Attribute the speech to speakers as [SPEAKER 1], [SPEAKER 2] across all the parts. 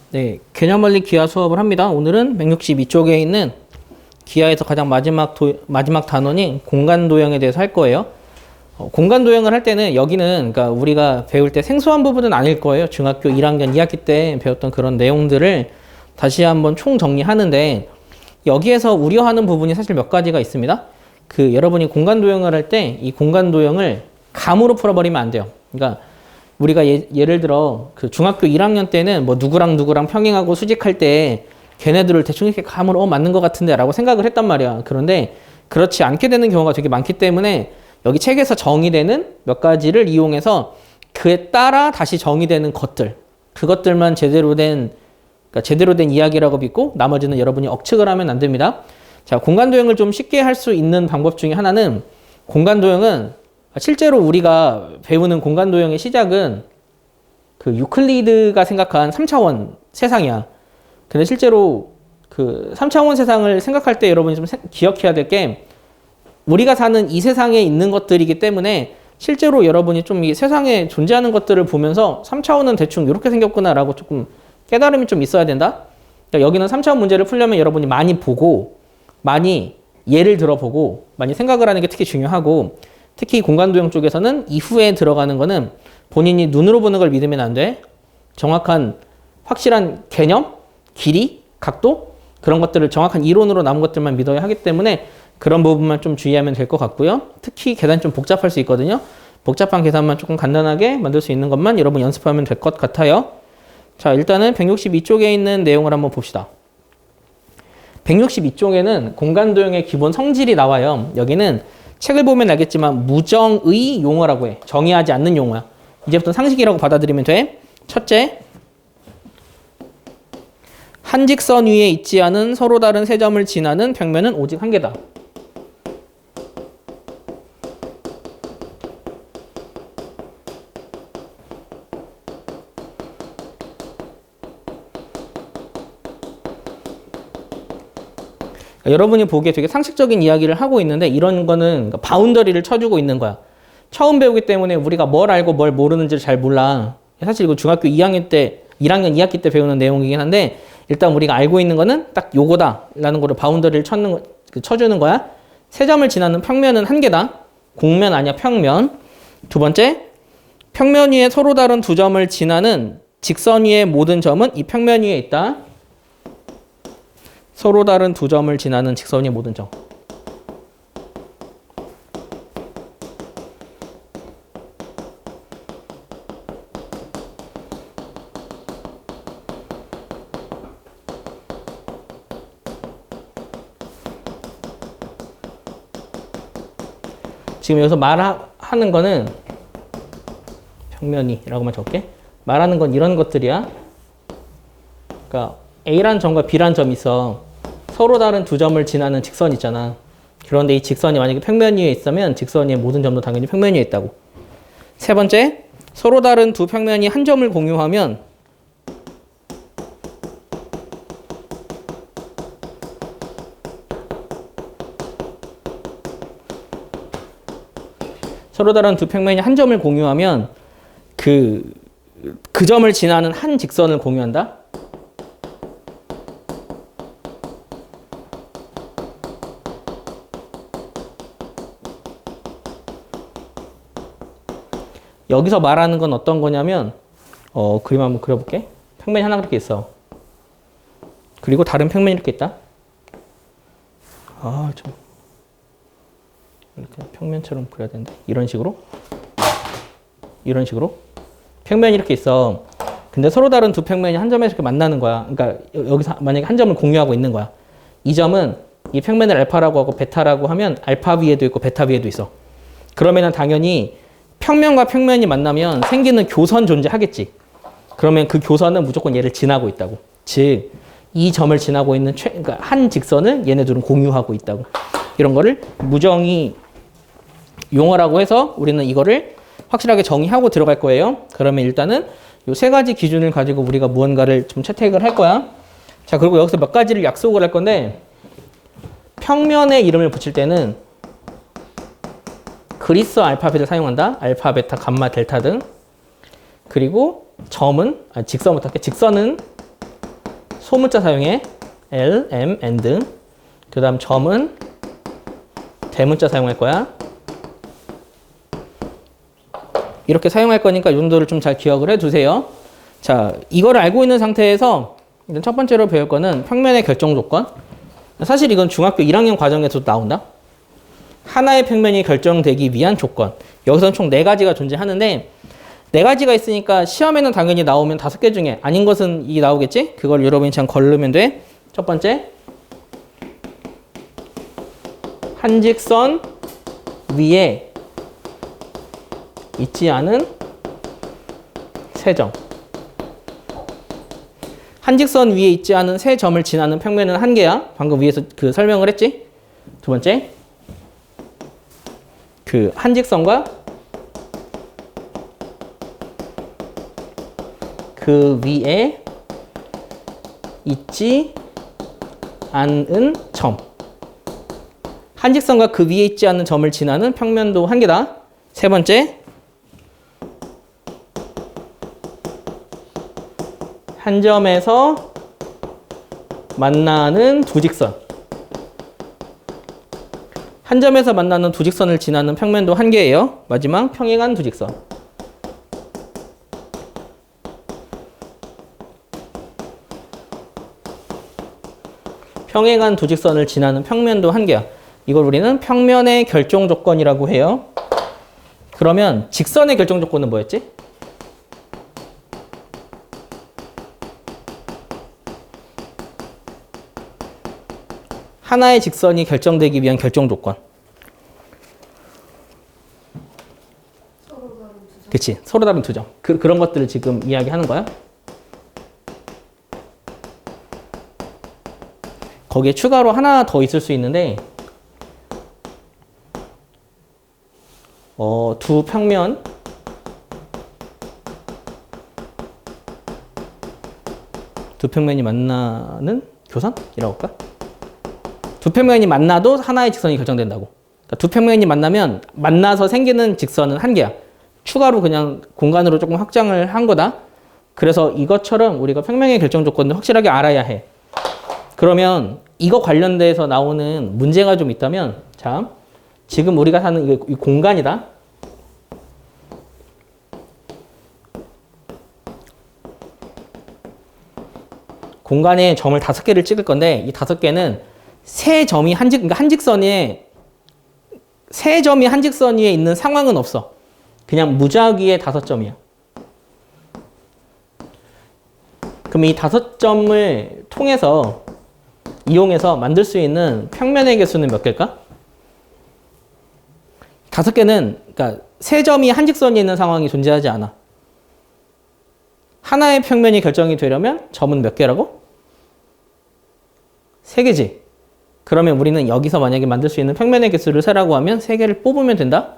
[SPEAKER 1] 네, 개념원리 기하 수업을 합니다. 오늘은 162쪽에 있는 기하에서 가장 마지막 단원인 공간도형에 대해서 할 거예요. 공간도형을 할 때는 여기는 그러니까 우리가 배울 때 생소한 부분은 아닐 거예요. 중학교 1학년 2학기 때 배웠던 그런 내용들을 다시 한번 총정리하는데 여기에서 우려하는 부분이 사실 몇 가지가 있습니다. 여러분이 공간도형을 할 때 이 공간도형을 감으로 풀어버리면 안 돼요. 그러니까 우리가 예를 들어 중학교 1학년 때는 뭐 누구랑 평행하고 수직할 때 걔네들을 대충 이렇게 감으로 맞는 것 같은데 라고 생각을 했단 말이야. 그런데 그렇지 않게 되는 경우가 되게 많기 때문에 여기 책에서 정의되는 몇 가지를 이용해서 그에 따라 다시 정의되는 것들, 그것들만 제대로 된 이야기라고 믿고 나머지는 여러분이 억측을 하면 안 됩니다. 자, 공간도형을 좀 쉽게 할 수 있는 방법 중에 하나는, 공간도형은 실제로 우리가 배우는 공간도형의 시작은 유클리드가 생각한 3차원 세상이야. 근데 실제로 3차원 세상을 생각할 때 여러분이 좀 기억해야 될 게, 우리가 사는 이 세상에 있는 것들이기 때문에 실제로 여러분이 좀 이 세상에 존재하는 것들을 보면서 3차원은 대충 이렇게 생겼구나라고 조금 깨달음이 좀 있어야 된다. 그러니까 여기는 3차원 문제를 풀려면 여러분이 많이 보고, 많이 예를 들어보고, 많이 생각을 하는 게 특히 중요하고, 특히 공간도형 쪽에서는 이후에 들어가는 거는 본인이 눈으로 보는 걸 믿으면 안 돼. 정확한 확실한 개념, 길이, 각도, 그런 것들을 정확한 이론으로 남은 것들만 믿어야 하기 때문에 그런 부분만 좀 주의하면 될 것 같고요. 특히 계산이 좀 복잡할 수 있거든요. 복잡한 계산만 조금 간단하게 만들 수 있는 것만 여러분 연습하면 될 것 같아요. 자, 일단은 162쪽에 있는 내용을 한번 봅시다. 162쪽에는 공간도형의 기본 성질이 나와요. 여기는 책을 보면 알겠지만 무정의 용어라고 해. 정의하지 않는 용어야. 이제부터 상식이라고 받아들이면 돼. 첫째, 한 직선 위에 있지 않은 서로 다른 세 점을 지나는 평면은 오직 한 개다. 여러분이 보기에 되게 상식적인 이야기를 하고 있는데, 이런 거는 바운더리를 쳐주고 있는 거야. 처음 배우기 때문에 우리가 뭘 알고 뭘 모르는지를 잘 몰라. 사실 이거 중학교 2학년 때, 1학년 2학기 때 배우는 내용이긴 한데, 일단 우리가 알고 있는 거는 딱 요거다 라는 거를 바운더리를 쳐주는 거야. 세 점을 지나는 평면은 한 개다. 공면 아니야, 평면. 두 번째, 평면 위에 서로 다른 두 점을 지나는 직선 위의 모든 점은 이 평면 위에 있다. 서로 다른 두 점을 지나는 직선 위의 모든 점. 지금 여기서 말하는 거는 평면이라고만 적게. 말하는 건 이런 것들이야. 그러니까 A란 점과 B란 점이 있어. 서로 다른 두 점을 지나는 직선 있잖아. 그런데 이 직선이 만약에 평면 위에 있으면 직선 위의 모든 점도 당연히 평면 위에 있다고. 세 번째, 서로 다른 두 평면이 한 점을 공유하면 서로 다른 두 평면이 한 점을 공유하면 그 점을 지나는 한 직선을 공유한다. 여기서 말하는 건 어떤 거냐면, 그림 한번 그려볼게. 평면이 하나 그렇게 있어. 그리고 다른 평면이 이렇게 있다. 좀 이렇게 평면처럼 그려야 되는데, 이런 식으로 평면이 이렇게 있어. 근데 서로 다른 두 평면이 한 점에서 이렇게 만나는 거야. 그러니까 여기서 만약에 한 점을 공유하고 있는 거야. 이 점은 이 평면을 알파라고 하고 베타라고 하면 알파 위에도 있고 베타 위에도 있어. 그러면은 당연히 평면과 평면이 만나면 생기는 교선 존재하겠지. 그러면 그 교선은 무조건 얘를 지나고 있다고. 즉, 이 점을 지나고 있는 그러니까 한 직선을 얘네들은 공유하고 있다고. 이런 거를 무정의 용어라고 해서 우리는 이거를 확실하게 정의하고 들어갈 거예요. 그러면 일단은 이 세 가지 기준을 가지고 우리가 무언가를 좀 채택을 할 거야. 자, 그리고 여기서 몇 가지를 약속을 할 건데, 평면에 이름을 붙일 때는 그리스 알파벳을 사용한다. 알파, 베타, 감마, 델타 등. 그리고 점은, 직선부터 할게. 직선은 소문자 사용해. L, M, and. 그 다음 점은 대문자 사용할 거야. 이렇게 사용할 거니까 이 정도를 좀 잘 기억을 해 두세요. 자, 이걸 알고 있는 상태에서 일단 첫 번째로 배울 거는 평면의 결정 조건. 사실 이건 중학교 1학년 과정에서도 나온다. 하나의 평면이 결정되기 위한 조건. 여기서는 총 4가지가 존재하는데 4가지가 있으니까 시험에는 당연히 나오면 5개 중에 아닌 것은 이 나오겠지? 그걸 여러분이 그냥 걸르면 돼. 첫 번째, 한직선 위에 있지 않은 세 점. 한직선 위에 있지 않은 세 점을 지나는 평면은 한 개야. 방금 위에서 그 설명을 했지? 두 번째, 그 한직선과 그 위에 있지 않은 점. 한직선과 그 위에 있지 않은 점을 지나는 평면도 한 개다. 세 번째, 한 점에서 만나는 두 직선. 한 점에서 만나는 두 직선을 지나는 평면도 한 개예요. 마지막, 평행한 두 직선. 평행한 두 직선을 지나는 평면도 한 개야. 이걸 우리는 평면의 결정 조건이라고 해요. 그러면 직선의 결정 조건은 뭐였지? 하나의 직선이 결정되기 위한 결정 조건. 그치, 서로 다른 두 점. 그런 것들을 지금 이야기하는 거야. 거기에 추가로 하나 더 있을 수 있는데 두 평면 두 평면이 만나는 교선이라고 할까? 두 평면이 만나도 하나의 직선이 결정된다고. 그러니까 두 평면이 만나면 만나서 생기는 직선은 한 개야. 추가로 그냥 공간으로 조금 확장을 한 거다. 그래서 이것처럼 우리가 평면의 결정 조건을 확실하게 알아야 해. 그러면 이거 관련돼서 나오는 문제가 좀 있다면, 자, 지금 우리가 사는 이 공간이다. 공간에 점을 5개를 찍을 건데 이 5개는 세 점이 그러니까 한직선에 세 점이 한직선 위에 있는 상황은 없어. 그냥 무작위의 5점이야. 그럼 이 5점을 통해서 이용해서 만들 수 있는 평면의 개수는 몇 개일까? 5개는, 그러니까 세 점이 한직선에 있는 상황이 존재하지 않아. 하나의 평면이 결정이 되려면 점은 몇 개라고? 3개지. 그러면 우리는 여기서 만약에 만들 수 있는 평면의 개수를 세라고 하면 3개를 뽑으면 된다?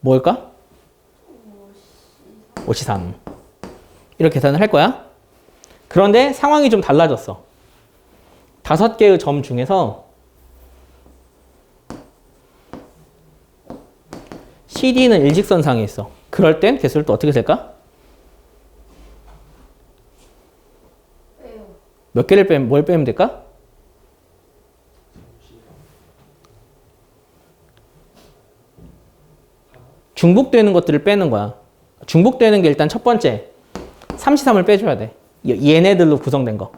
[SPEAKER 1] 뭘까? 53. 이렇게 계산을 할 거야. 그런데 상황이 좀 달라졌어. 5개의 점 중에서 CD는 일직선상에 있어. 그럴 땐 개수를 또 어떻게 셀까? 몇 개를 빼면, 뭘 빼면 될까? 중복되는 것들을 빼는 거야. 중복되는 게 일단 첫 번째, 3C3을 빼줘야 돼. 얘네들로 구성된 거.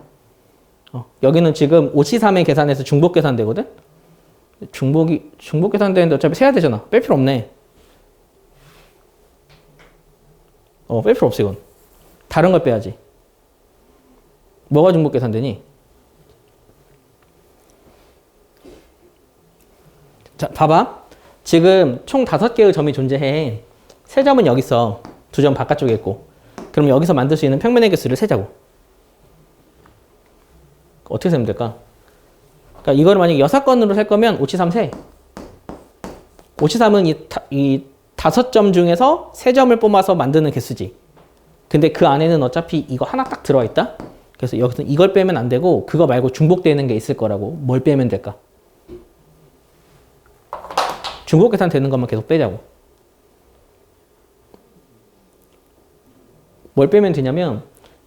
[SPEAKER 1] 여기는 지금 5C3의 계산에서 중복 계산되거든? 중복 계산되는데 어차피 세야 되잖아. 뺄 필요 없네. 뺄 필요 없어, 이건. 다른 걸 빼야지. 뭐가 중복 계산되니? 자, 봐봐. 지금 총 5개의 점이 존재해. 세 점은 여기 있어. 2점 바깥쪽에 있고. 그럼 여기서 만들 수 있는 평면의 개수를 세자고. 어떻게 세면 될까? 그러니까 이거를 만약에 6건으로 셀 거면 5C3 세. 5C3은 이 5점 중에서 3점을 뽑아서 만드는 개수지. 근데 그 안에는 어차피 이거 하나 딱 들어와 있다? 그래서 여기서 이걸 빼면 안 되고 그거 말고 중복되는 게 있을 거라고. 뭘 빼면 될까? 중복 계산 되는 것만 계속 빼자고. 뭘 빼면 되냐면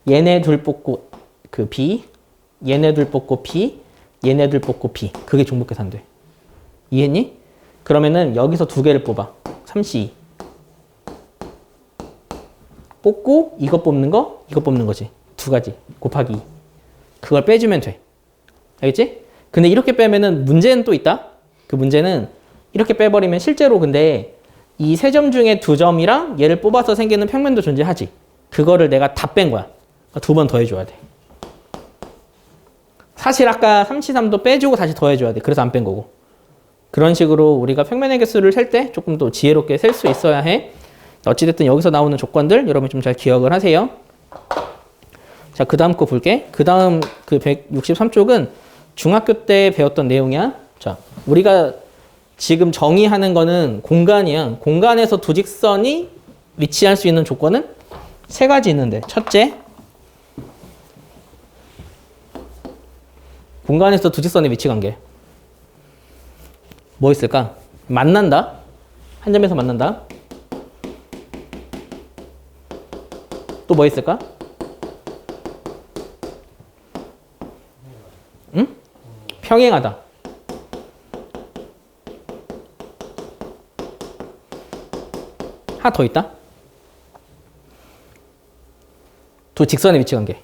[SPEAKER 1] 얘네 둘 뽑고 그 B, 얘네들 뽑고 P, 얘네들 뽑고 P. 그게 종목계산돼. 이해했니? 그러면은 여기서 두 개를 뽑아. 3C2. 뽑고 이거 뽑는 거, 이거 뽑는 거지. 두 가지. 곱하기 2. 그걸 빼주면 돼. 알겠지? 근데 이렇게 빼면은 문제는 또 있다. 그 문제는 이렇게 빼버리면 실제로 근데 이 세 점 중에 두 점이랑 얘를 뽑아서 생기는 평면도 존재하지. 그거를 내가 다 뺀 거야. 두 번 더 해줘야 돼. 사실 아까 3C3도 빼주고 다시 더 해줘야 돼. 그래서 안 뺀 거고. 그런 식으로 우리가 평면의 개수를 셀 때 조금 더 지혜롭게 셀 수 있어야 해. 어찌됐든 여기서 나오는 조건들 여러분이 좀 잘 기억을 하세요. 자, 그 다음 거 볼게. 그 다음 그 163쪽은 중학교 때 배웠던 내용이야. 자, 우리가 지금 정의하는 거는 공간이야. 공간에서 두 직선이 위치할 수 있는 조건은 세 가지 있는데, 첫째, 공간에서 두 직선의 위치 관계. 뭐 있을까? 만난다. 한 점에서 만난다. 또 뭐 있을까? 응? 평행하다. 하나 더 있다. 두 직선의 위치 관계.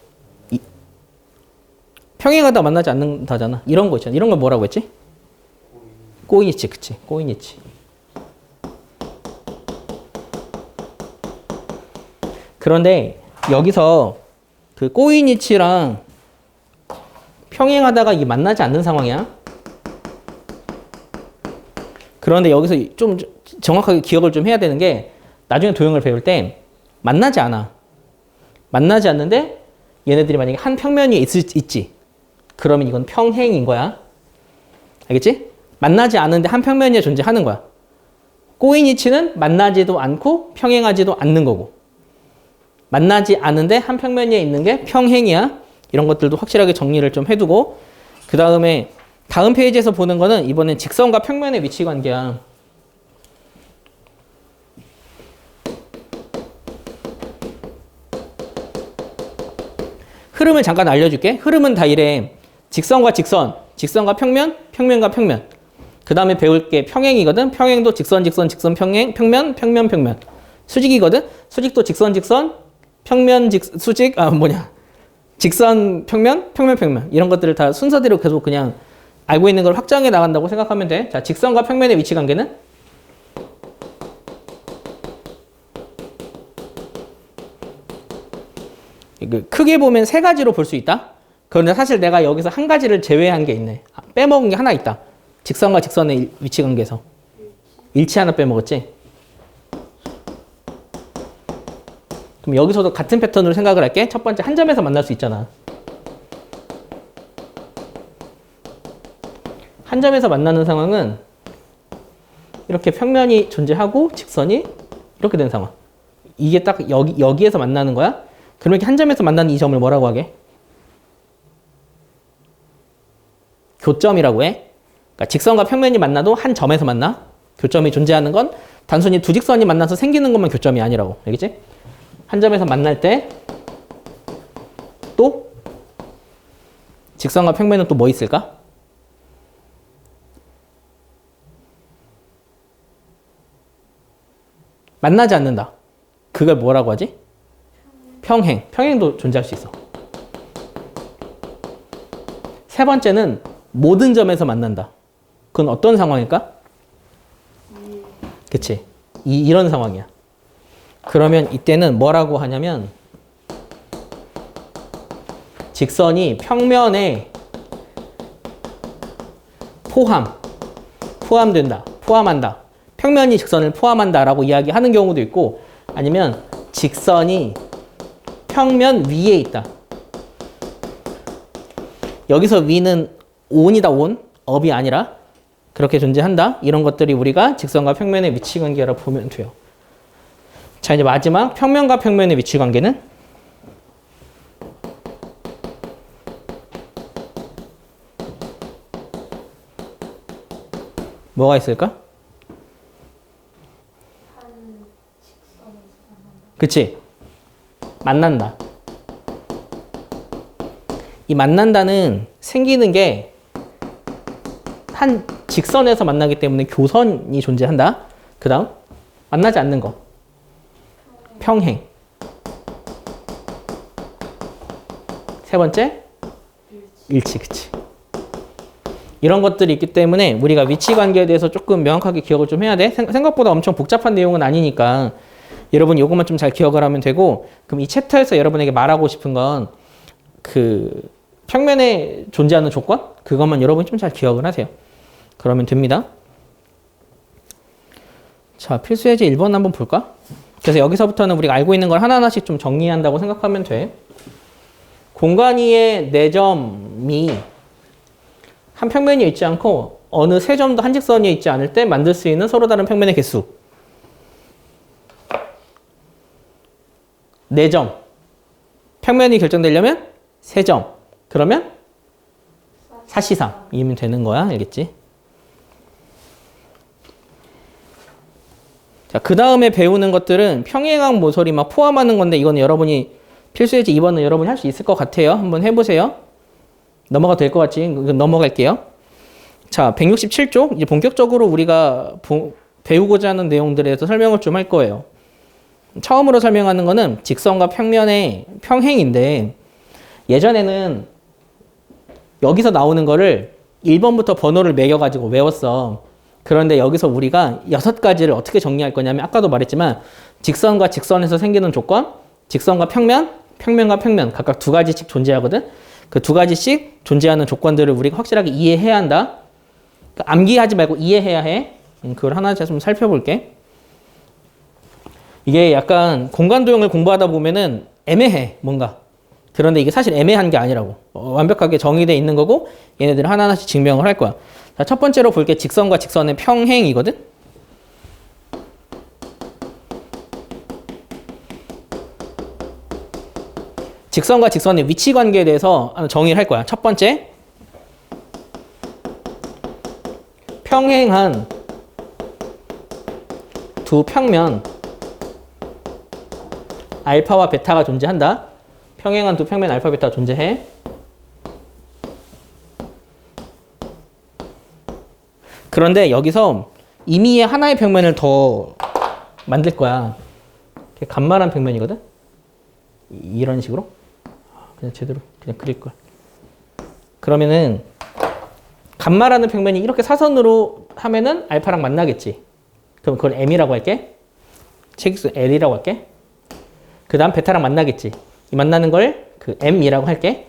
[SPEAKER 1] 평행하다 만나지 않는다잖아. 이런 거 있잖아. 이런 걸 뭐라고 했지? 꼬이니치. 그치? 꼬이니치. 그런데 여기서 그 꼬이니치랑 평행하다가 이게 만나지 않는 상황이야. 그런데 여기서 좀 정확하게 기억을 좀 해야 되는 게 나중에 도형을 배울 때 만나지 않아. 만나지 않는데 얘네들이 만약에 한 평면 위에 있지. 그러면 이건 평행인 거야. 알겠지? 만나지 않는데 한 평면 위에 존재하는 거야. 꼬이니치는 만나지도 않고 평행하지도 않는 거고. 만나지 않은데 한 평면 위에 있는 게 평행이야. 이런 것들도 확실하게 정리를 좀 해두고, 그 다음에 다음 페이지에서 보는 거는 이번엔 직선과 평면의 위치 관계야. 흐름을 잠깐 알려줄게. 흐름은 다 이래. 직선과 직선, 직선과 평면, 평면과 평면. 그 다음에 배울 게 평행이거든. 평행도 직선, 직선, 직선, 평행, 평면, 평면, 평면. 수직이거든. 수직도 직선, 직선, 평면, 수직, 직선, 평면, 평면, 평면. 이런 것들을 다 순서대로 계속 그냥 알고 있는 걸 확장해 나간다고 생각하면 돼. 자, 직선과 평면의 위치 관계는? 크게 보면 세 가지로 볼 수 있다. 그런데 사실 내가 여기서 한 가지를 제외한 게 있네. 빼먹은 게 하나 있다. 직선과 직선의 위치 관계에서. 일치 하나 빼먹었지? 그럼 여기서도 같은 패턴으로 생각을 할게. 첫 번째, 한 점에서 만날 수 있잖아. 한 점에서 만나는 상황은 이렇게 평면이 존재하고 직선이 이렇게 된 상황. 이게 딱 여기에서 만나는 거야. 그럼 이렇게 한 점에서 만나는 이 점을 뭐라고 하게? 교점이라고 해. 그러니까 직선과 평면이 만나도 한 점에서 만나. 교점이 존재하는 건 단순히 두 직선이 만나서 생기는 것만 교점이 아니라고. 알겠지? 한 점에서 만날 때 또 직선과 평면은 또 뭐 있을까? 만나지 않는다. 그걸 뭐라고 하지? 평행. 평행도 존재할 수 있어. 세 번째는 모든 점에서 만난다. 그건 어떤 상황일까? 그치? 이런 상황이야. 그러면 이때는 뭐라고 하냐면 직선이 평면에 포함된다. 포함한다. 평면이 직선을 포함한다라고 이야기하는 경우도 있고, 아니면 직선이 평면 위에 있다. 여기서 위는 온이다. 온, 업이 아니라 그렇게 존재한다. 이런 것들이 우리가 직선과 평면의 위치 관계라고 보면 돼요. 자, 이제 마지막 평면과 평면의 위치 관계는 뭐가 있을까? 그치? 만난다. 이 만난다는 생기는 게 한 직선에서 만나기 때문에 교선이 존재한다. 그 다음 만나지 않는 거 평행. 세 번째 일치. 그치. 이런 것들이 있기 때문에 우리가 위치 관계에 대해서 조금 명확하게 기억을 좀 해야 돼. 생각보다 엄청 복잡한 내용은 아니니까 여러분 요것만 좀 잘 기억을 하면 되고, 그럼 이 챕터에서 여러분에게 말하고 싶은 건 그 평면에 존재하는 조건? 그것만 여러분이 좀 잘 기억을 하세요. 그러면 됩니다. 자, 필수 예제 1번 한번 볼까? 그래서 여기서부터는 우리가 알고 있는 걸 하나하나씩 좀 정리한다고 생각하면 돼. 공간 위에 4점이 한 평면이 있지 않고 어느 세 점도 한 직선이 있지 않을 때 만들 수 있는 서로 다른 평면의 개수. 4점. 평면이 결정되려면 3점. 그러면 사시삼이면 되는 거야. 알겠지? 자, 그 다음에 배우는 것들은 평행항 모서리 막 포함하는 건데, 이거는 여러분이 필수예제 2번은 여러분이 할 수 있을 것 같아요. 한번 해보세요. 넘어가도 될 것 같지? 넘어갈게요. 자, 167쪽. 이제 본격적으로 우리가 배우고자 하는 내용들에 대해서 설명을 좀 할 거예요. 처음으로 설명하는 거는 직선과 평면의 평행인데, 예전에는 여기서 나오는 거를 1번부터 번호를 매겨가지고 외웠어. 그런데 여기서 우리가 6가지를 어떻게 정리할 거냐면, 아까도 말했지만 직선과 직선에서 생기는 조건, 직선과 평면, 평면과 평면 각각 2가지씩 존재하거든. 그 2가지씩 존재하는 조건들을 우리가 확실하게 이해해야 한다. 그러니까 암기하지 말고 이해해야 해. 그걸 하나 좀 살펴볼게. 이게 약간 공간 도형을 공부하다 보면은 애매해, 뭔가. 그런데 이게 사실 애매한 게 아니라고. 완벽하게 정의되어 있는 거고, 얘네들을 하나하나씩 증명을 할 거야. 자, 첫 번째로 볼게. 직선과 직선의 평행이거든. 직선과 직선의 위치 관계에 대해서 정의를 할 거야. 첫 번째, 평행한 두 평면 알파와 베타가 존재한다. 평행한 두 평면 알파, 베타가 존재해. 그런데 여기서 임의의 하나의 평면을 더 만들 거야. 간만한 평면이거든. 이런 식으로 그냥 제대로 그냥 그릴 거야. 그러면은 간마라는 평면이 이렇게 사선으로 하면은 알파랑 만나겠지. 그럼 그걸 m이라고 할게. 책수 l이라고 할게. 그 다음 베타랑 만나겠지. 이 만나는 걸 그 m이라고 할게.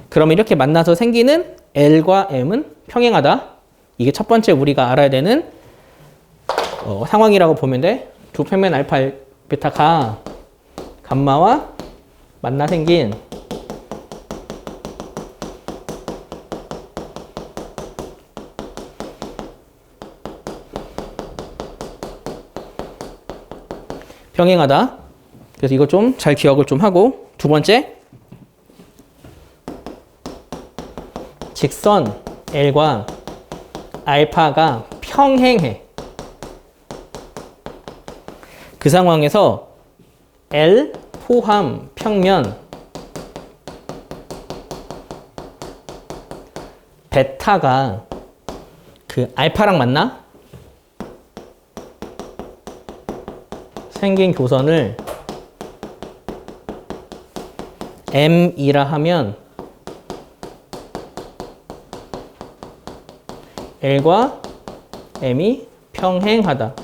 [SPEAKER 1] 그러면 이렇게 만나서 생기는 l과 m은 평행하다. 이게 첫 번째 우리가 알아야 되는 상황이라고 보면 돼. 두 평면 알파, 베타가 감마와 만나 생긴 평행하다. 그래서 이거 좀 잘 기억을 좀 하고, 두 번째, 직선 L과 알파가 평행해. 그 상황에서 L 포함 평면 베타가 그 알파랑 만나? 생긴 교선을 M이라 하면 L과 M이 평행하다.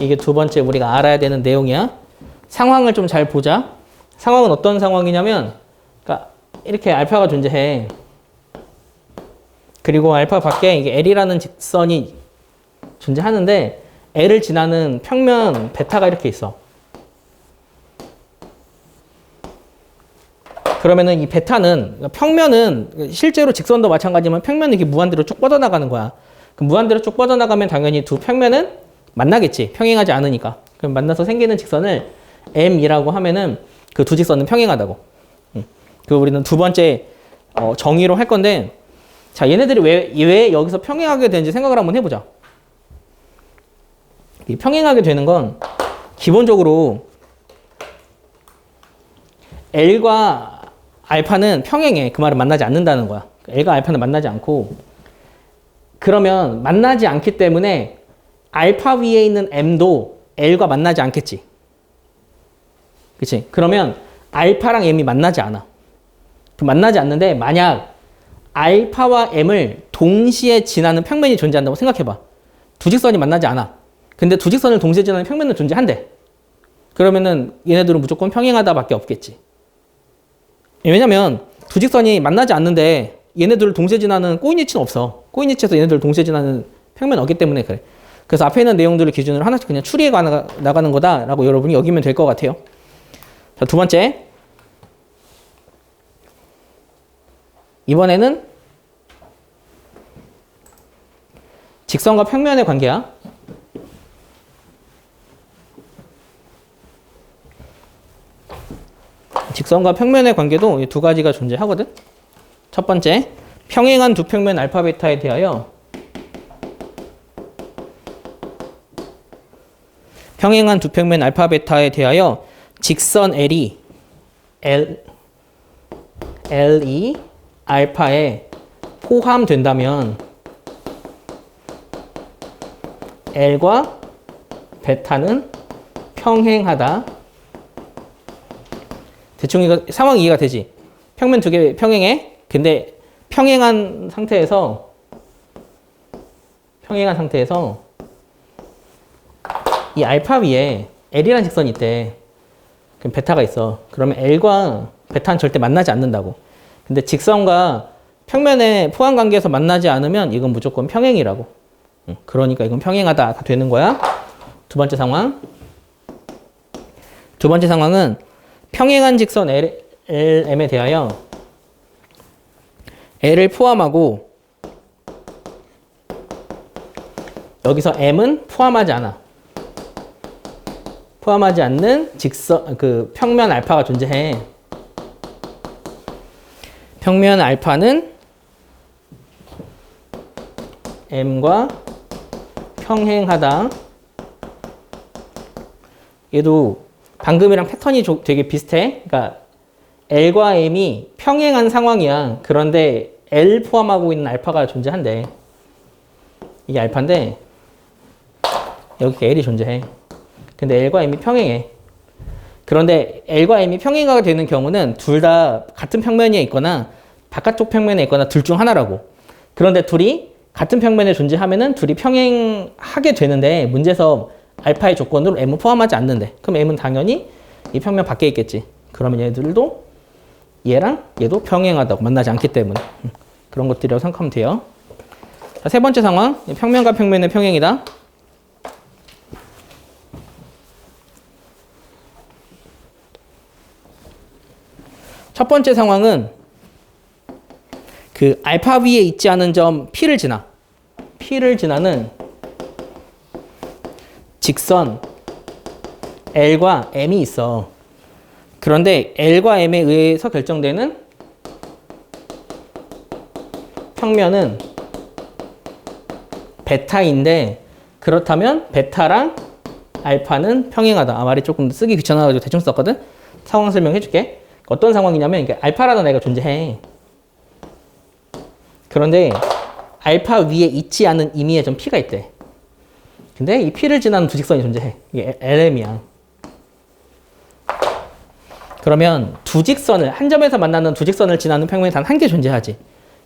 [SPEAKER 1] 이게 두 번째 우리가 알아야 되는 내용이야. 상황을 좀 잘 보자. 상황은 어떤 상황이냐면, 그러니까 이렇게 알파가 존재해. 그리고 알파 밖에 이게 L이라는 직선이 존재하는데, L을 지나는 평면 베타가 이렇게 있어. 그러면은 이 베타는, 평면은 실제로 직선도 마찬가지지만 평면은 이렇게 무한대로 쭉 뻗어나가는 거야. 그럼 무한대로 쭉 뻗어나가면 당연히 두 평면은 만나겠지. 평행하지 않으니까. 그럼 만나서 생기는 직선을 M이라고 하면은 그 두 직선은 평행하다고. 그 우리는 두 번째 정의로 할 건데, 자, 얘네들이 왜 여기서 평행하게 되는지 생각을 한번 해보자. 이 평행하게 되는 건 기본적으로 L과 알파는 평행해. 그 말은 만나지 않는다는 거야. L과 알파는 만나지 않고, 그러면 만나지 않기 때문에 알파 위에 있는 M도 L과 만나지 않겠지. 그치? 그러면 알파랑 M이 만나지 않아. 만나지 않는데 만약 알파와 M을 동시에 지나는 평면이 존재한다고 생각해봐. 두 직선이 만나지 않아. 근데 두 직선을 동시에 지나는 평면은 존재한대. 그러면은 얘네들은 무조건 평행하다 밖에 없겠지. 왜냐면 두 직선이 만나지 않는데 얘네들을 동시에 지나는 꼬인위치는 없어. 꼬인위치에서 얘네들을 동시에 지나는 평면이 없기 때문에 그래. 그래서 앞에 있는 내용들을 기준으로 하나씩 그냥 추리해 나가는 거다라고 여러분이 여기면 될 것 같아요. 자, 두 번째. 이번에는 직선과 평면의 관계야. 직선과 평면의 관계도 이 두 가지가 존재하거든. 첫 번째, 평행한 두 평면 알파 베타에 대하여 직선 L이 알파에 포함된다면 L과 베타는 평행하다. 대충 이거 상황 이해가 되지? 평면 두 개 평행해. 근데 평행한 상태에서 이 알파 위에 L이라는 직선이 있대. 그럼 베타가 있어. 그러면 L과 베타는 절대 만나지 않는다고. 근데 직선과 평면의 포함 관계에서 만나지 않으면 이건 무조건 평행이라고. 그러니까 이건 평행하다 되는 거야. 두 번째 상황은 평행한 직선 LM에 대하여 L을 포함하고 여기서 M은 포함하지 않아. 포함하지 않는 직선 그 평면 알파가 존재해. 평면 알파는 M과 평행하다. 얘도 방금이랑 패턴이 되게 비슷해. 그러니까 L과 M이 평행한 상황이야. 그런데 L 포함하고 있는 알파가 존재한대. 이게 알파인데 여기 L이 존재해. 근데 L과 M이 평행해. 그런데 L과 M이 평행하게 되는 경우는 둘 다 같은 평면에 있거나 바깥쪽 평면에 있거나 둘 중 하나라고. 그런데 둘이 같은 평면에 존재하면은 둘이 평행하게 되는데 문제에서 알파의 조건으로 M은 포함하지 않는데 그럼 M은 당연히 이 평면 밖에 있겠지. 그러면 얘들도 얘랑 얘도 평행하다고 만나지 않기 때문에 그런 것들이라고 생각하면 돼요. 자, 세 번째 상황. 평면과 평면의 평행이다. 첫 번째 상황은 그 알파 위에 있지 않은 점 P를 지나는 직선 L과 M이 있어. 그런데 L과 M에 의해서 결정되는 평면은 베타인데 그렇다면 베타랑 알파는 평행하다. 말이 조금 쓰기 귀찮아가지고 대충 썼거든. 상황 설명해 줄게. 어떤 상황이냐면 이게 알파라는 애가 존재해. 그런데 알파 위에 있지 않은 임의의 점 P가 있대. 근데 이 P를 지나는 두 직선이 존재해. 이게 LM이야. 그러면 두 직선을 한 점에서 만나는 두 직선을 지나는 평면이 단 한 개 존재하지.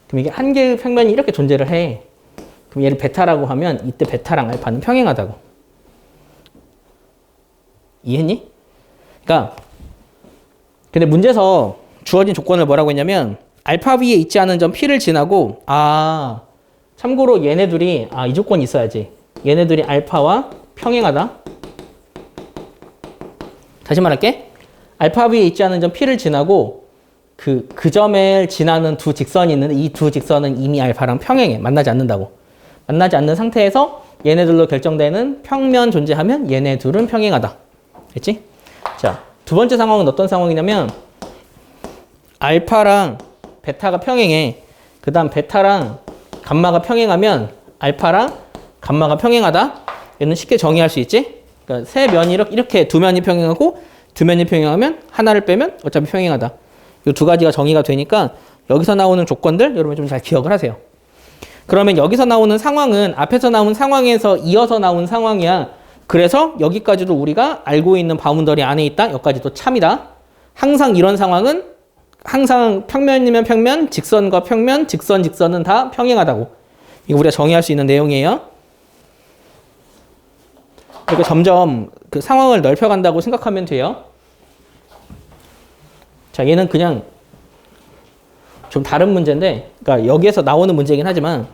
[SPEAKER 1] 그럼 이게 한 개의 평면이 이렇게 존재를 해. 그럼 얘를 베타라고 하면 이때 베타랑 알파는 평행하다고. 이해했니? 그러니까 근데 문제에서 주어진 조건을 뭐라고 했냐면 알파 위에 있지 않은 점 P를 지나고 참고로 얘네 둘이 이 조건이 있어야지. 얘네들이 알파와 평행하다. 다시 말할게. 알파 위에 있지 않은 점 P를 지나고 그 점을 지나는 두 직선이 있는데 이 두 직선은 이미 알파랑 평행해. 만나지 않는다고. 만나지 않는 상태에서 얘네들로 결정되는 평면 존재하면 얘네 둘은 평행하다. 됐지? 자, 두 번째 상황은 어떤 상황이냐면 알파랑 베타가 평행해. 그 다음 베타랑 감마가 평행하면 알파랑 감마가 평행하다. 얘는 쉽게 정의할 수 있지? 그러니까 세 면이 이렇게 두 면이 평행하고 두 면이 평행하면 하나를 빼면 어차피 평행하다. 이 두 가지가 정의가 되니까 여기서 나오는 조건들 여러분 좀 잘 기억을 하세요. 그러면 여기서 나오는 상황은 앞에서 나온 상황에서 이어서 나온 상황이야. 그래서 여기까지도 우리가 알고 있는 바운더리 안에 있다. 여기까지도 참이다. 항상 이런 상황은 항상 평면이면 평면, 직선과 평면, 직선, 직선은 다 평행하다고. 이거 우리가 정의할 수 있는 내용이에요. 이렇게 점점 그 상황을 넓혀간다고 생각하면 돼요. 자, 얘는 그냥 좀 다른 문제인데, 그러니까 여기에서 나오는 문제이긴 하지만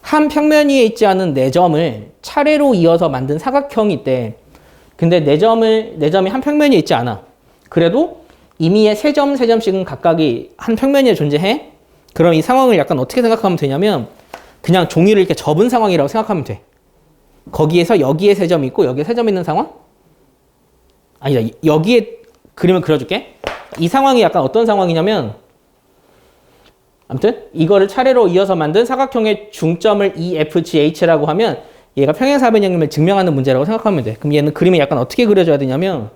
[SPEAKER 1] 한 평면 위에 있지 않은 네 점을 차례로 이어서 만든 사각형이 있대. 근데 네 점이 한 평면 위에 있지 않아. 그래도 이미 세 점씩은 각각이 한 평면 위에 존재해. 그럼 이 상황을 약간 어떻게 생각하면 되냐면 그냥 종이를 이렇게 접은 상황이라고 생각하면 돼. 거기에서 여기에 세 점이 있고 여기에 세 점 있는 상황? 아니다. 여기에 그림을 그려줄게. 이 상황이 약간 어떤 상황이냐면 아무튼 이거를 차례로 이어서 만든 사각형의 중점을 EFGH라고 하면 얘가 평행사변형임을 증명하는 문제라고 생각하면 돼. 그럼 얘는 그림이 약간 어떻게 그려져야 되냐면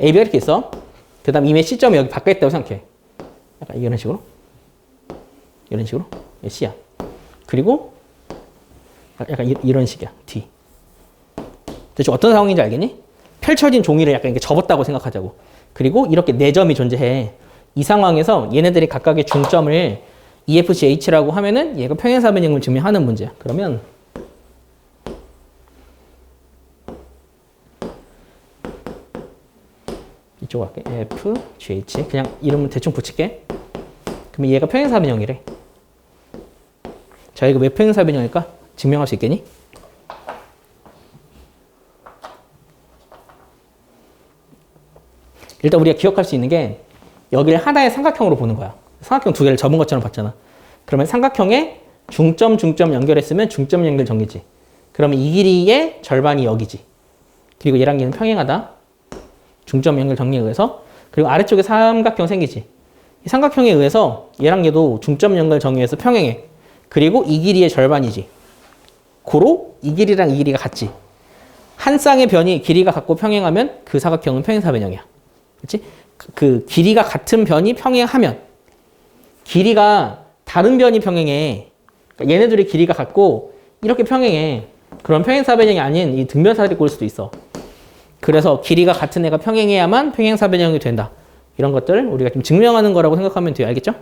[SPEAKER 1] AB가 이렇게 있어. 그 다음 이미 C점이 여기 바뀌어 있다고 생각해. 약간 이런 식으로. 이런 식으로. C야. 그리고 약간 이런 식이야. D. 대충 어떤 상황인지 알겠니? 펼쳐진 종이를 약간 이렇게 접었다고 생각하자고. 그리고 이렇게 네 점이 존재해. 이 상황에서 얘네들이 각각의 중점을 EFGH라고 하면은 얘가 평행사변형을 증명하는 문제야. 그러면 이쪽 갈게. FGH. 그냥 이름은 대충 붙일게. 그러면 얘가 평행사변형이래. 자, 이거 왜 평행사변형일까? 증명할 수 있겠니? 일단 우리가 기억할 수 있는 게 여기를 하나의 삼각형으로 보는 거야. 삼각형 두 개를 접은 것처럼 봤잖아. 그러면 삼각형에 중점 연결했으면 중점 연결 정리지. 그러면 이 길이의 절반이 여기지. 그리고 얘랑 얘는 평행하다. 중점 연결 정리에 의해서. 그리고 아래쪽에 삼각형 생기지. 이 삼각형에 의해서 얘랑 얘도 중점 연결 정리해서 평행해. 그리고 이 길이의 절반이지. 고로 이 길이랑 이 길이가 같지. 한 쌍의 변이 길이가 같고 평행하면 그 사각형은 평행사변형이야. 그렇지? 그 길이가 같은 변이 평행하면 길이가 다른 변이 평행해. 그러니까 얘네들의 길이가 같고 이렇게 평행해. 그럼 평행사변형이 아닌 이 등변사들이 꼴 수도 있어. 그래서 길이가 같은 애가 평행해야만 평행사변형이 된다. 이런 것들 우리가 좀 증명하는 거라고 생각하면 돼요. 알겠죠?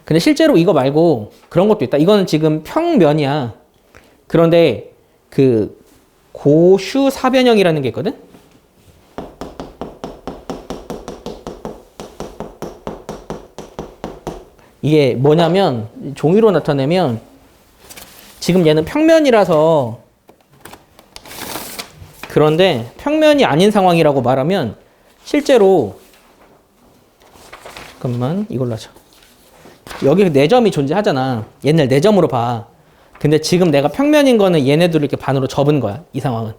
[SPEAKER 1] 근데 실제로 이거 말고 그런 것도 있다. 이거는 지금 평면이야. 그런데 그 고슈사변형이라는 게 있거든? 이게 뭐냐면 종이로 나타내면 지금 얘는 평면이라서 그런데 평면이 아닌 상황이라고 말하면 실제로 잠깐만 이걸로 하자. 여기 네 점이 존재하잖아. 얘네를 네 점으로 봐. 근데 지금 내가 평면인 거는 얘네들을 이렇게 반으로 접은 거야. 이 상황은.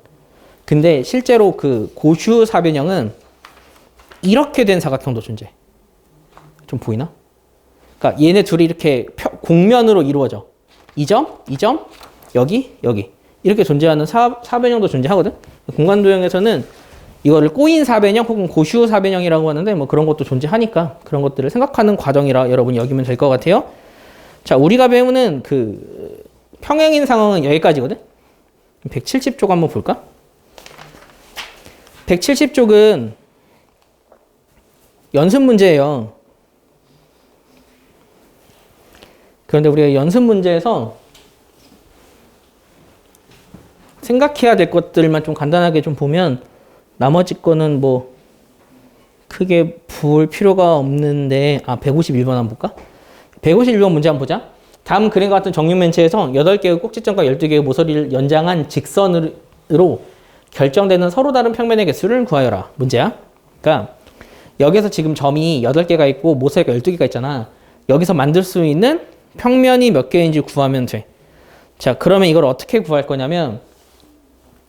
[SPEAKER 1] 근데 실제로 그 고슈사변형은 이렇게 된 사각형도 존재해. 좀 보이나? 그러니까 얘네 둘이 이렇게 공면으로 이루어져. 이 점, 여기. 이렇게 존재하는 사변형도 존재하거든. 공간도형에서는 이거를 꼬인 사변형 혹은 고슈 사변형이라고 하는데 뭐 그런 것도 존재하니까 그런 것들을 생각하는 과정이라 여러분이 여기면 될 것 같아요. 자, 우리가 배우는 그 평행인 상황은 여기까지거든. 170쪽 한번 볼까? 170쪽은 연습 문제예요. 그런데 우리가 연습 문제에서 생각해야 될 것들만 좀 간단하게 좀 보면 나머지 거는 뭐 크게 볼 필요가 없는데 151번 한번 볼까? 151번 문제 한번 보자. 다음 그림과 같은 정육면체에서 8개의 꼭지점과 12개의 모서리를 연장한 직선으로 결정되는 서로 다른 평면의 개수를 구하여라. 문제야. 그러니까 여기서 지금 점이 8개가 있고 모서리가 12개가 있잖아. 여기서 만들 수 있는 평면이 몇 개인지 구하면 돼. 자, 그러면 이걸 어떻게 구할 거냐면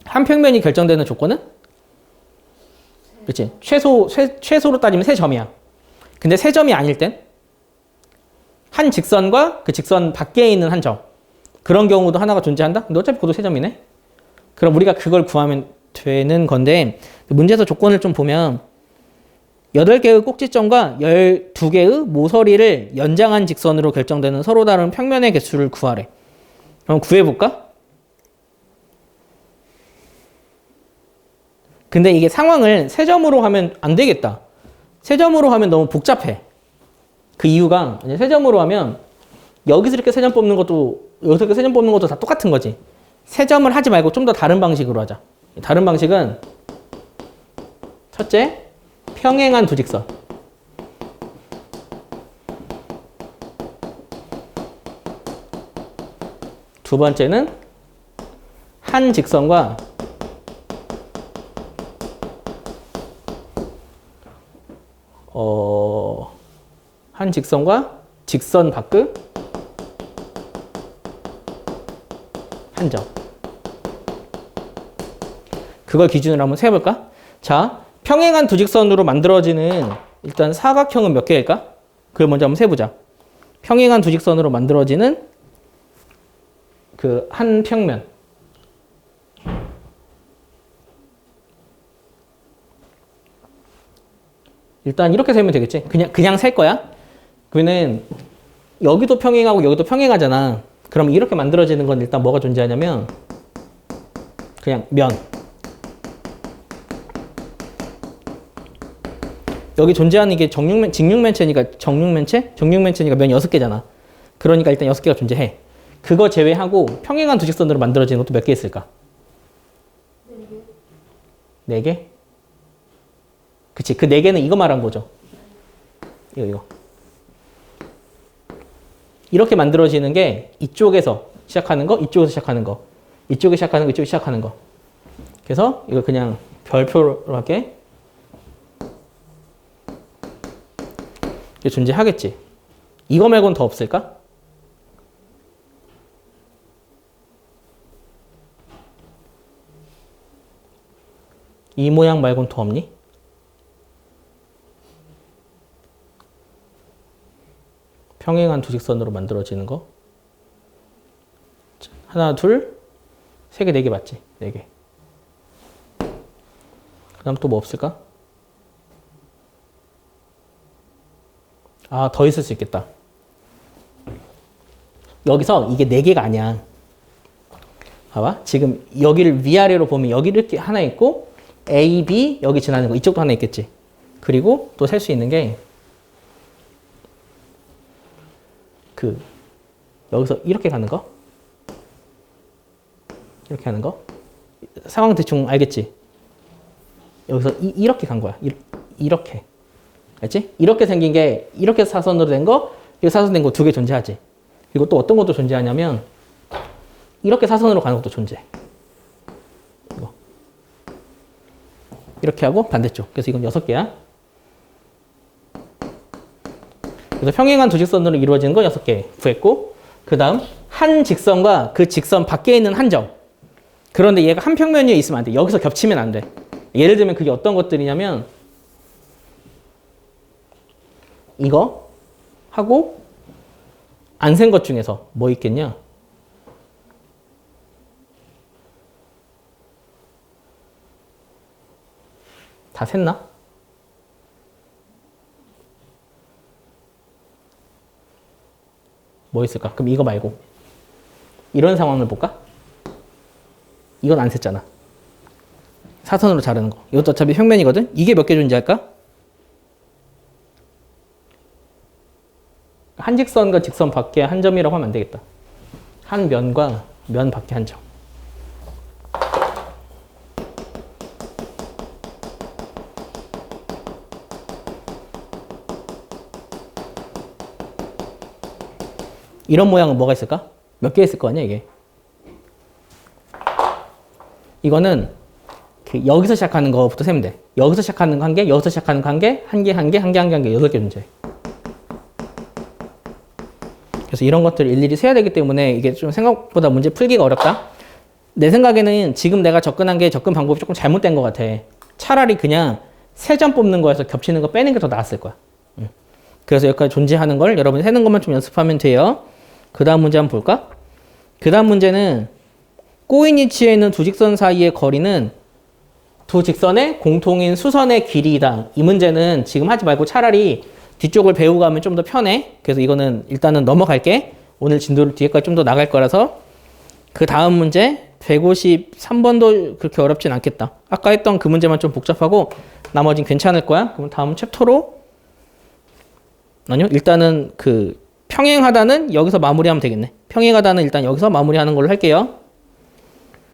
[SPEAKER 1] 한 평면이 결정되는 조건은 그렇지. 최소로 따지면 세 점이야. 근데 세 점이 아닐 땐 한 직선과 그 직선 밖에 있는 한 점. 그런 경우도 하나가 존재한다? 근데 어차피 그것도 세 점이네. 그럼 우리가 그걸 구하면 되는 건데 문제에서 조건을 좀 보면 8개의 꼭지점과 12개의 모서리를 연장한 직선으로 결정되는 서로 다른 평면의 개수를 구하래. 그럼 구해볼까? 근데 이게 상황을 세 점으로 하면 안 되겠다. 세 점으로 하면 너무 복잡해. 그 이유가 세 점으로 하면 여기서 이렇게 세 점 뽑는 것도 여기서 이렇게 세 점 뽑는 것도 다 똑같은 거지. 세 점을 하지 말고 좀 더 다른 방식으로 하자. 다른 방식은 첫째, 평행한 두 직선. 두 번째는 한 직선과 한 직선과 직선 밖의 한 점. 그걸 기준으로 한번 세볼까? 자, 평행한 두 직선으로 만들어지는 일단 사각형은 몇 개일까? 그걸 먼저 한번 세보자. 평행한 두 직선으로 만들어지는 그 한 평면. 일단 이렇게 세면 되겠지? 그냥 셀 거야? 그러면은 여기도 평행하고 여기도 평행하잖아. 그럼 이렇게 만들어지는 건 일단 뭐가 존재하냐면 그냥 면. 여기 존재하는 게 직육면체니까 정육면체니까 면 6개잖아. 그러니까 일단 6개가 존재해. 그거 제외하고 평행한 두 직선으로 만들어지는 것도 몇 개 있을까? 4개? 그치, 그 4개는 이거 말한 거죠. 이거. 이렇게 만들어지는 게 이쪽에서 시작하는 거, 이쪽에서 시작하는 거. 이쪽에 시작하는 거, 이쪽에 시작하는 거. 그래서 이거 그냥 별표로 할게. 이게 존재하겠지. 이거 말고는 더 없을까? 이 모양 말고는 더 없니? 평행한 두 직선으로 만들어지는 거. 하나, 둘, 3개, 4개 맞지? 4개. 그 다음 또 뭐 없을까? 아, 더 있을 수 있겠다. 여기서 이게 4개가 아니야. 봐봐. 지금 여기를 위아래로 보면 여기 이렇게 하나 있고 A, B 여기 지나는 거 이쪽도 하나 있겠지. 그리고 또 셀 수 있는 게 여기서 이렇게 가는 거, 이렇게 하는 거, 상황 대충 알겠지? 여기서 이렇게 간 거야. 이렇게. 알지? 이렇게 생긴 게, 이렇게 사선으로 된 거, 이렇게 사선 된 거 2개 존재하지. 그리고 또 어떤 것도 존재하냐면, 이렇게 사선으로 가는 것도 존재해. 이거. 이렇게 하고 반대쪽. 그래서 이건 6개야. 그래서 평행한 두 직선으로 이루어지는 거 6개 구했고, 그 다음 한 직선과 그 직선 밖에 있는 한 점. 그런데 얘가 한 평면 위에 있으면 안 돼. 여기서 겹치면 안 돼. 예를 들면 그게 어떤 것들이냐면 이거 하고 안 센 것 중에서 뭐 있겠냐? 다 샜나? 뭐 있을까? 그럼 이거 말고 이런 상황을 볼까? 이건 안 샜잖아. 사선으로 자르는 거. 이것도 어차피 평면이거든? 이게 몇 개 존재할까? 한 직선과 직선 밖에 한 점이라고 하면 안 되겠다. 한 면과 면 밖에 한 점. 이런 모양은 뭐가 있을까? 몇 개 있을 거 아니야, 이게? 이거는 여기서 시작하는 거부터 세면 돼. 여기서 시작하는 거 한 개, 여기서 시작하는 거 한 개, 한 개, 한 개, 한 개, 한 개, 한 개, 6개 존재해. 그래서 이런 것들을 일일이 세야 되기 때문에 이게 좀 생각보다 문제 풀기가 어렵다. 내 생각에는 지금 내가 접근한 게 접근 방법이 조금 잘못된 것 같아. 차라리 그냥 3점 뽑는 거에서 겹치는 거 빼는 게 더 나았을 거야. 그래서 여기까지 존재하는 걸 여러분이 세는 것만 좀 연습하면 돼요. 그 다음 문제 한번 볼까? 그 다음 문제는 꼬인 위치에 있는 두 직선 사이의 거리는 두 직선의 공통인 수선의 길이다. 이 문제는 지금 하지 말고 차라리 뒤쪽을 배우고 가면 좀 더 편해. 그래서 이거는 일단은 넘어갈게. 오늘 진도를 뒤에까지 좀 더 나갈 거라서. 그 다음 문제 153번도 그렇게 어렵진 않겠다. 아까 했던 그 문제만 좀 복잡하고 나머진 괜찮을 거야. 그럼 다음 챕터로 아니요. 일단은 그 평행하다는 여기서 마무리하면 되겠네. 평행하다는 일단 여기서 마무리하는 걸로 할게요.